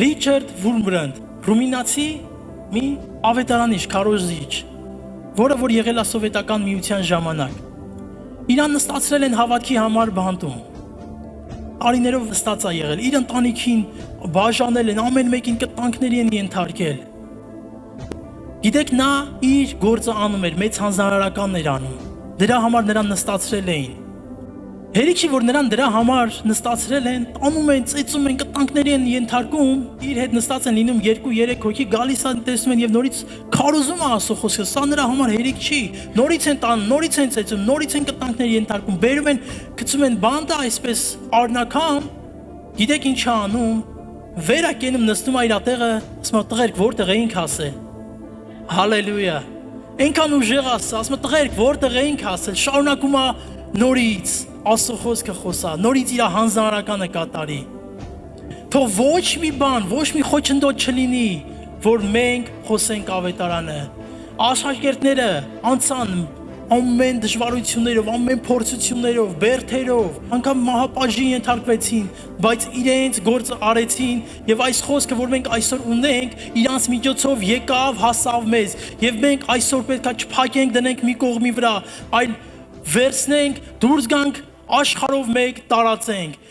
Ռիչարդ Վուրմբրանդ, ռումինացի մի ավետարանիչ, քարոզիչ, որը որ եղել է սովետական միության ժամանակ։ Իրան նստացրել են հավատքի համար բանտում։ Տարիներով նստած է եղել, իր ընտանիքին բաժանել են, ամեն մեկին կտանքների են ենթարկել։ Գիտեք, նա իր գործը անում էր, մեծ հանձնարարականն էր անում։ Դրա համար նրան նստացրել էին։ Հերիք չի, որ նրան դրա համար նստացրել են, տանում են, ծեծում են, կտանքների են ենթարկում, իր հետ նստած են լինում 2-3 հոգի, գալիս են, տեսնում են եւ նորից քարոզում է Աստծո խոսքը, սա նրա համար հերիք չի, նորից են տանում, նորից են ծեծում, նորից են կտանքների ենթարկում, բերում են, գցում են բանտը այսպես արնակամ, գիտեք ինչ է անում, վեր է կենում, նստում է իր տեղը, ասում է տղերք, որտեղ էինք ասել, հալելույա, այնքան ուժեղ ասա, ասում է տղերք, որտեղ էինք ասել, շարունակում է նորից Աստծո խոսքը խոսա, նորից իր հանձնարարականը կատարի։ Թող ոչ մի բան, ոչ մի խոչընդոտ չլինի, որ մենք խոսենք ավետարանը։ Աշակերտները անցան ամեն դժվարություններով, ամեն փորձություններով, բերդերով, անգամ մահապաժի ենթարկվեցին, բայց իրենց գործը արեցին եւ այս խոսքը, որ մենք այսօր ունենք, իրանց միջոցով եկավ, հասավ մեզ եւ մենք այսօր պետքա չփակենք, դնենք մի կողմի վրա, այլ վերցնենք, դուրս գանք աշխարհով մեկ տարածենք։